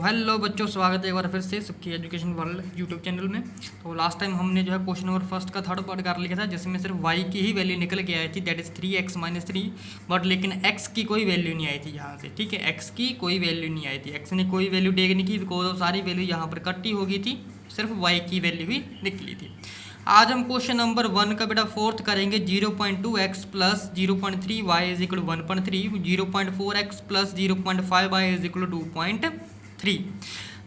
Hello बच्चों, स्वागत है एक बार फिर से सुखी एजुकेशन वर्ल्ड यूट्यूब चैनल में। तो लास्ट टाइम हमने जो है क्वेश्चन नंबर फर्स्ट का थर्ड पार्ट कर लिया था, जिसमें सिर्फ y की ही वैल्यू निकल के आई थी, दैट इज़ 3x - 3। बट लेकिन x की कोई वैल्यू नहीं आई थी यहाँ से। ठीक है, x की कोई वैल्यू नहीं आई थी, x ने कोई वैल्यू टेक नहीं की, बिकॉज सारी वैल्यू यहाँ पर कट्टी हो गई थी, सिर्फ y की वैल्यू ही निकली थी। आज हम क्वेश्चन नंबर 1 का बेटा फोर्थ करेंगे। 0.2x plus 0.3y is equal 1.3, 0.4x plus 0.5y is equal 2.3।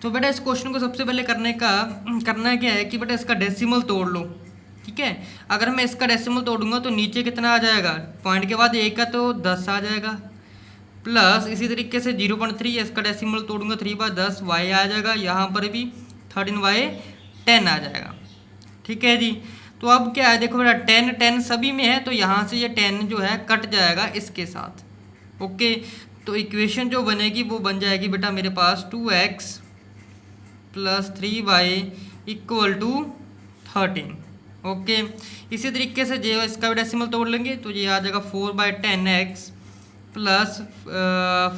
तो बेटा इस क्वेश्चन को सबसे पहले करना क्या है कि बेटा इसका डेसिमल तोड़ लो। ठीक है, अगर मैं इसका डेसिमल तोड़ूंगा तो नीचे कितना आ जाएगा, पॉइंट के बाद एक का तो 10 आ जाएगा, प्लस इसी तरीके से 0.3 इसका डेसिमल तोड़ूंगा 3/10 y आ जाएगा, यहाँ पर भी 13y 10 आ जाएगा। ठीक है जी। तो अब क्या है, देखो बेटा 10 सभी में है, तो यहाँ से ये 10 जो है कट जाएगा इसके साथ। ओके, तो इक्वेशन जो बनेगी वो बन जाएगी बेटा मेरे पास 2x plus 3y equal to 13। Okay, इसी तरीके से जो इसका भी डेसिमल तोड़ लेंगे तो ये आ जाएगा 4/10x plus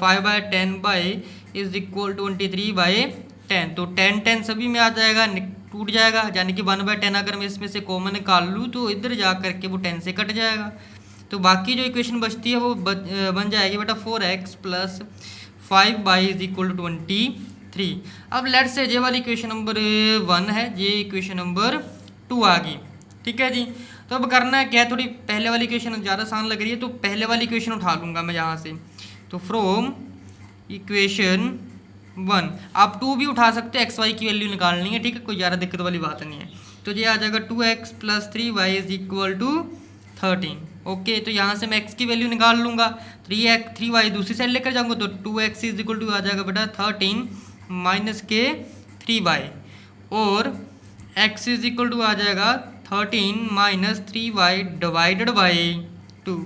5/10y is equal 23/10। तो 10 सभी में आ जाएगा, टूट जाएगा, यानी कि 1/10 अगर मैं इसमें से कॉमन निकाल लूँ तो इधर जा करके वो 10 से कट जाएगा। तो बाकी जो इक्वेशन बचती है वो बन जाएगी बेटा 4x plus 5y is equal to 23। अब लेट से ये वाली इक्वेशन नंबर 1 है, ये इक्वेशन नंबर 2 आ गई। ठीक है जी। तो अब करना है क्या है, थोड़ी पहले वाली इक्वेशन ज़्यादा आसान लग रही है, तो पहले वाली इक्वेशन उठा लूँगा मैं यहाँ से। तो फ्रॉम इक्वेशन 1 आप 2 भी उठा सकते हैं, xy की वैल्यू निकालनी है। ठीक है, कोई ज़्यादा दिक्कत वाली बात नहीं है। तो ये आ जाएगा 2x plus 3y is equal to 13। Okay, तो यहाँ से मैं x की वैल्यू निकाल लूँगा, 3y दूसरी साइड लेकर जाऊँगा तो 2x इज इक्वल टू आ जाएगा बेटा 13 माइनस के 3y, और x इज इक्वल टू आ जाएगा 13 माइनस 3y डिवाइडेड बाई 2।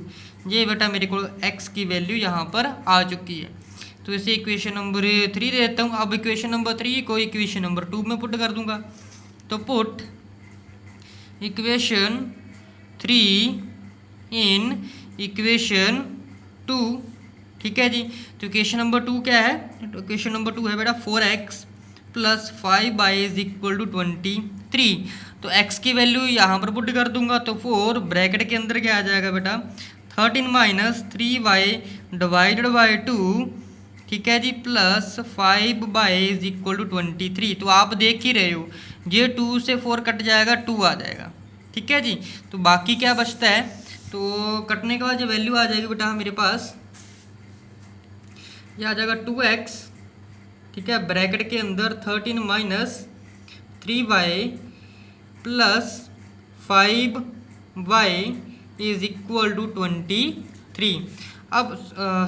ये बेटा मेरे को x की वैल्यू यहाँ पर आ चुकी है। तो इसे इक्वेशन नंबर 3 दे देता हूँ। अब इक्वेशन नंबर 3 को इक्वेशन नंबर 2 में पुट कर दूंगा। तो पुट इक्वेशन 3 इन इक्वेशन 2। ठीक है जी। तो इक्वेशन नंबर 2 क्या है, तो इक्वेशन नंबर 2 है बेटा 4x plus 5y is equal to 23। तो x की वैल्यू यहाँ पर पुट कर दूंगा, तो 4 ब्रैकेट के अंदर क्या आ जाएगा बेटा 13 माइनस 3y डिवाइडेड बाई 2। ठीक है जी, plus 5y is equal to 23। तो आप देख ही रहे हो, ये 2 से 4 कट जाएगा, 2 आ जाएगा। ठीक है जी। तो बाकी क्या बचता है, तो कटने के बाद जो वैल्यू आ जाएगी बेटा मेरे पास, ये आ जाएगा 2x, ठीक है, ब्रैकेट के अंदर 13 minus 3y plus 5y is equal to 23। अब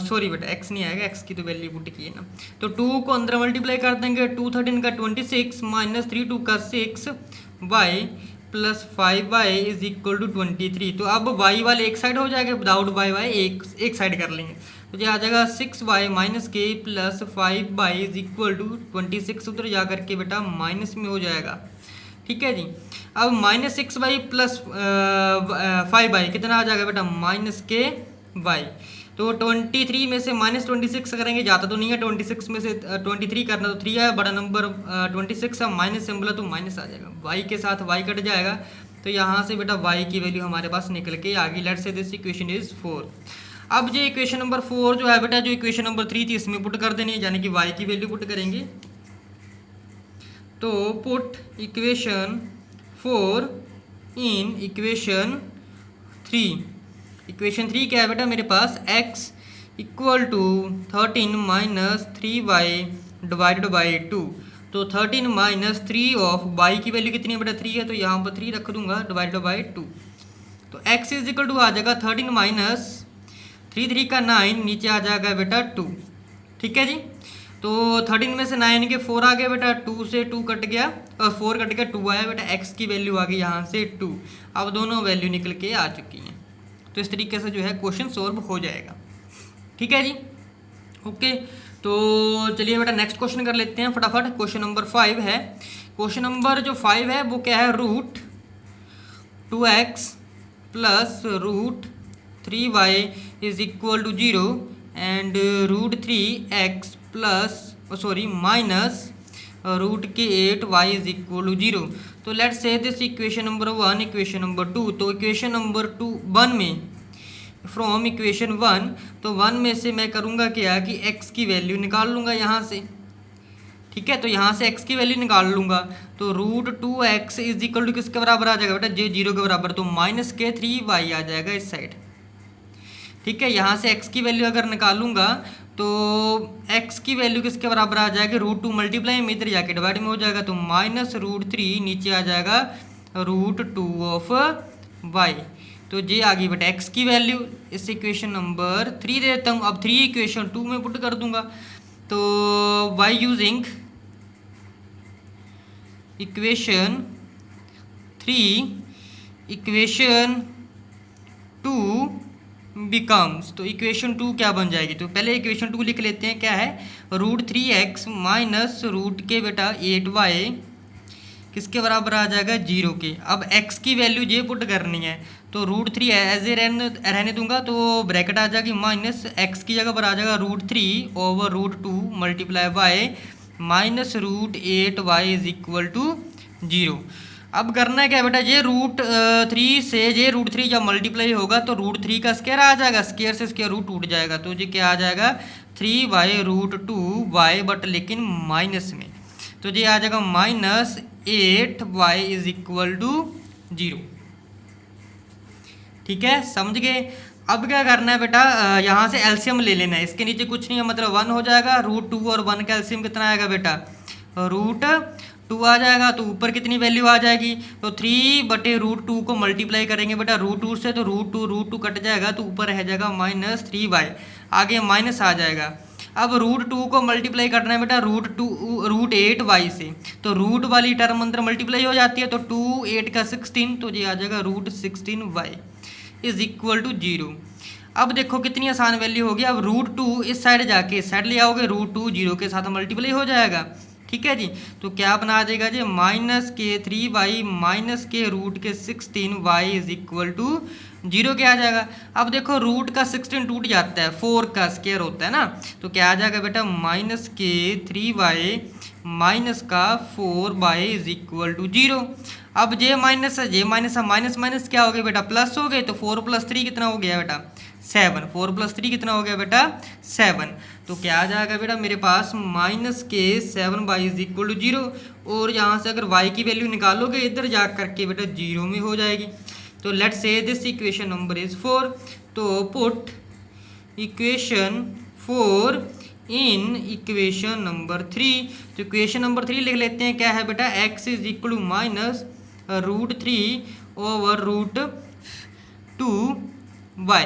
सॉरी बेटा x नहीं आएगा, x की तो वैल्यू पुट की है ना। तो 2 को अंदर मल्टीप्लाई कर देंगे, 2 13 का 26 माइनस 3 2 का 6y plus 5y is equal to 23। तो अब y वाले एक साइड हो जाएगा, विदाउट y एक साइड कर लेंगे, तो ये आ जाएगा 6y माइनस के plus 5y is equal to 26। उधर जा करके बेटा माइनस में हो जाएगा। ठीक है जी। अब माइनस 6y प्लस 5y कितना आ जाएगा बेटा माइनस के y। तो 23 में से माइनस 26 करेंगे, जाता तो नहीं है, 26 में से 23 करना तो 3 है, बड़ा नंबर 26 है, माइनस सिंबल है तो माइनस आ जाएगा, y के साथ y कट जाएगा। तो यहाँ से बेटा y की वैल्यू हमारे पास निकल के आ गई। Let's say this equation is 4। अब जो इक्वेशन नंबर 4 जो है बेटा, जो इक्वेशन नंबर 3 थी इसमें पुट कर देनी है, यानी कि y की वैल्यू पुट करेंगे। तो put equation 4 in equation 3। Equation 3 क्या है बेटा मेरे पास, x equal to 13 minus 3y divided by 2। तो 13 माइनस 3 ऑफ y की वैल्यू कितनी है बेटा 3 है, तो यहाँ पर 3 रख दूंगा डिवाइडेड बाई 2। तो x इज इक्वल टू आ जाएगा 13 माइनस 3 का 9, नीचे आ जाएगा बेटा 2। ठीक है जी। तो 13 में से 9 के 4 आ गया बेटा, 2 से 2 कट गया और 4 कट गया, 2 आया बेटा, x की वैल्यू आ गई यहाँ से 2। अब दोनों वैल्यू निकल के आ चुकी हैं। तो इस तरीके से जो है क्वेश्चन सॉल्व हो जाएगा। ठीक है जी। ओके, तो चलिए बेटा नेक्स्ट क्वेश्चन कर लेते हैं फटाफट। क्वेश्चन नंबर 5 है। क्वेश्चन नंबर जो 5 है वो क्या है, root 2x plus root 3y is equal to 0 and root 3x plus sorry minus root के 8y इज इक्वल टू 0। तो let's say this equation number 1, equation number 2। तो इक्वेशन नंबर 1 में फ्रॉम इक्वेशन 1, तो 1 में से मैं करूँगा क्या कि x की वैल्यू निकाल लूँगा यहाँ से, ठीक है। तो यहाँ से x की वैल्यू निकाल लूँगा, तो √2x इज इक्वल टू किसके बराबर आ जाएगा बेटा, जो 0 के बराबर, तो -3y आ जाएगा इस साइड, ठीक है। यहाँ से x की वैल्यू अगर निकालूंगा तो x की वैल्यू किसके बराबर आ जाएगी, √2 मल्टीप्लाई में इधर जाके डिवाइड में हो जाएगा, तो -√3 नीचे आ जाएगा √2 ऑफ y। तो ये आ गई बेटा x की वैल्यू। इस इक्वेशन नंबर 3 दे देता हूँ। अब 3 इक्वेशन 2 में पुट कर दूंगा, तो y using equation 3 equation 2 becomes, तो इक्वेशन 2 क्या बन जाएगी, तो पहले इक्वेशन 2 लिख लेते हैं। क्या है, √3x माइनस रूट के बेटा 8y किसके बराबर आ जाएगा, 0 के। अब x की वैल्यू ये पुट करनी है, तो √3 एज ए रहने दूंगा, तो ब्रैकेट आ जाएगी माइनस x की जगह पर आ जाएगा √3 over √2 multiply by minus √8y is equal to 0। अब करना है क्या बेटा, ये √3 से ये √3 जब मल्टीप्लाई होगा तो √3 का स्क्वायर आ जाएगा, स्क्वायर से स्क्वायर रूट टूट जाएगा, तो ये क्या आ जाएगा 3/√2y, बट लेकिन माइनस में, तो ये आ जाएगा -8y इज इक्वल टू 0, ठीक है, समझ गए। अब क्या करना है बेटा, यहाँ से एलसीएम ले लेना है, इसके नीचे कुछ नहीं है, मतलब 1 हो जाएगा, √2 और 1 का एलसीएम कितना आएगा बेटा, √2 आ जाएगा, तो ऊपर कितनी वैल्यू आ जाएगी, तो 3/√2 को मल्टीप्लाई करेंगे बेटा √2 से, तो √2 कट जाएगा, तो ऊपर रह जाएगा -3y, आगे माइनस आ जाएगा। अब √2 को मल्टीप्लाई करना है बेटा √8y से, तो रूट वाली टर्म अंदर मल्टीप्लाई हो जाती है, तो 2 8 का 16, तो ये आ जाएगा √16y इज इक्वल टू 0। अब देखो कितनी आसान वैल्यू होगी। अब √2 इस साइड जाके इस साइड ले आओगे, √2 0 के साथ मल्टीप्लाई हो जाएगा, ठीक है जी। तो क्या बना देगा जी, -3y माइनस के रूट के 16y इज इक्वल टू 0 क्या आ जाएगा। अब देखो रूट का 16 टूट जाता है, 4 का स्क्वायर होता है ना, तो क्या आ जाएगा बेटा -3y माइनस का 4y इज इक्वल टू 0। अब जे माइनस माइनस माइनस क्या हो गया बेटा, प्लस हो गए, तो 4 + 3 कितना हो गया बेटा 7, 4 + 3 कितना हो गया बेटा 7, तो क्या आ जाएगा बेटा मेरे पास -7y इज इक्वल टू 0। और यहाँ से अगर y की वैल्यू निकालोगे इधर जा करके बेटा 0 में हो जाएगी। तो let's say this equation number is 4, तो put equation 4 in equation number 3। तो इक्वेशन नंबर 3 लिख लेते हैं। क्या है बेटा, x is equal to -√3 over √2y,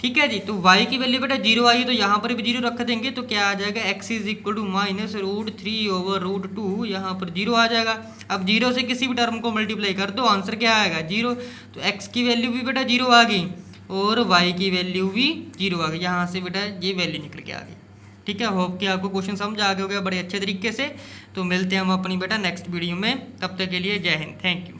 ठीक है जी। तो y की वैल्यू बेटा 0 आई, तो यहाँ पर भी 0 रख देंगे, तो क्या आ जाएगा x is equal to -√3 over √2, यहाँ पर 0 आ जाएगा। अब 0 से किसी भी टर्म को मल्टीप्लाई कर दो, आंसर क्या आएगा 0। तो x की वैल्यू भी बेटा 0 आ गई और y की वैल्यू भी 0 आ गई, यहाँ से बेटा ये वैल्यू निकल के आ गई, ठीक है। होप कि आपको क्वेश्चन समझ आ गया होगा बड़े अच्छे तरीके से। तो मिलते हैं हम अपनी बेटा नेक्स्ट वीडियो में, तब तक के लिए जय हिंद, थैंक यू।